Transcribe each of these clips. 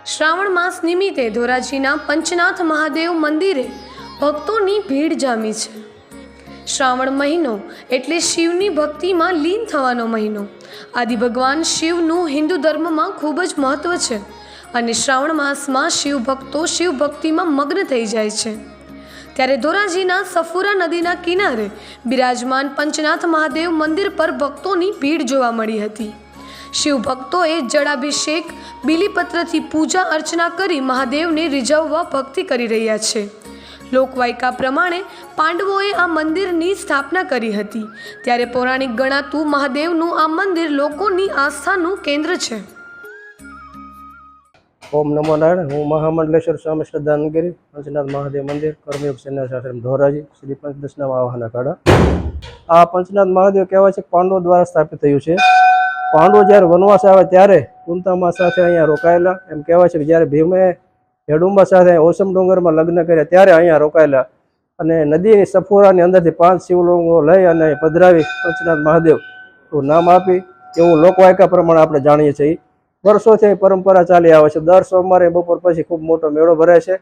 શ્રાવણ માસ નિમિત્તે ધોરાજીના પંચનાથ મહાદેવ મંદિરે ભક્તોની ભીડ જામી છે। શ્રાવણ મહિનો એટલે શિવની ભક્તિમાં લીન થવાનો મહિનો। આદિ ભગવાન શિવનું હિન્દુ ધર્મમાં ખૂબ જ મહત્વ છે અને શ્રાવણ માસમાં શિવ ભક્તો શિવ ભક્તિમાં મગ્ન થઈ જાય છે। ત્યારે ધોરાજીના સફુરા નદીના કિનારે બિરાજમાન પંચનાથ મહાદેવ મંદિર પર ભક્તોની ભીડ જોવા મળી હતી। શિવ ભક્તોએ જળાભિષેક બીલીપત્રથી પૂજા અર્ચના કરી મહાદેવને રીઝવવા ભક્તિ કરી રહ્યા છે। લોકવાયકા પ્રમાણે પાંડવોએ આ મંદિરની સ્થાપના કરી હતી, ત્યારે પૌરાણિક ગણાતું મહાદેવનું આ મંદિર લોકોની આસ્થાનું કેન્દ્ર છે। ओम नमो नारायण। हूँ महामंडलेश्वर स्वामी श्रद्धानगिरी पंचनाथ महादेव मंदिर कर्मयोग सेनाश्रम धोराजी श्री पंचदशनाम आवाहन अखाड़ा। आ पंचनाथ महादेव कहवाय छे पांडवो द्वारा स्थापित थयुं छे। पांडवो ज्यारे वनवास आवे त्यारे कुंतामा साथे अहींया रोकायेला। एम कहेवाय छे के ज्यारे भीमे हेडुंबा साथे ओसम डोंगरमां लग्न कर्या त्यारे अहींया रोकायेला अने नदीनी सफोरानी अंदरथी 5 शिवलिंगो लई अने पधरावी पंचनाथ महादेव तो नाम आपी एवुं लोकवायका प्रमाणे आपणे जाणीए छीए। वर्षोथी परंपरा चाली आवे छे। दर सोमवारे बपोर पछी खूब मोटो मेळो भराय छे।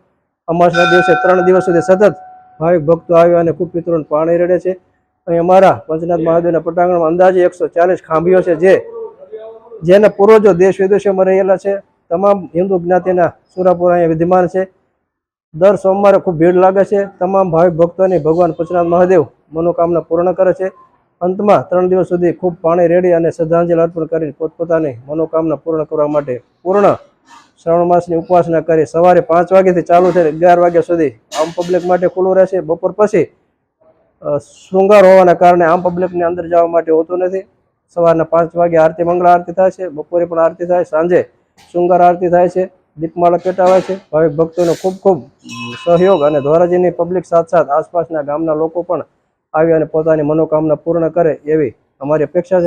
अमासना दिवसे 3 दिवस सुधी सतत भाविक भक्तो आवी अने खूब पितरोने पाणी रेड़े छे। અહીં અમારા પંચનાથ મહાદેવના પટાંગણમાં અંદાજે 140 ખાંભીઓ છે જેના પૂર્વજો દેશ વિદેશોમાં રહેલા છે। તમામ હિન્દુ જ્ઞાતિના સુરાપુર અહીંયા વિદ્યમાન છે। દર સોમવારે ખૂબ ભીડ લાગે છે। તમામ ભાવિક ભક્તોની ભગવાન પંચનાથ મહાદેવ મનોકામના પૂર્ણ કરે છે। અંતમાં 3 દિવસ સુધી ખૂબ પાણી રેડી અને શ્રદ્ધાંજલિ અર્પણ કરી પોતપોતાની મનોકામના પૂર્ણ કરવા માટે પૂર્ણ શ્રાવણ માસની ઉપવાસના કરી સવારે 5 વાગ્યાથી ચાલુ છે 11 વાગ્યા સુધી આમ પબ્લિક માટે ખુલ્લું રહેશે। બપોર પછી શૃંગાર હોવાના કારણે આમ પબ્લિકને અંદર જવા માટે હોતું નથી। સવારના 5 વાગે આરતી મંગળા આરતી થાય છે, બપોરે પણ આરતી થાય, સાંજે શૃંગાર આરતી થાય છે, દીપમાળા પેટાવાય છે। ભાવિક ભક્તોનો ખૂબ ખૂબ સહયોગ અને ધોરાજીની પબ્લિક સાથ સાથ આસપાસના ગામના લોકો પણ આવી અને પોતાની મનોકામના પૂર્ણ કરે એવી અમારી અપેક્ષા છે।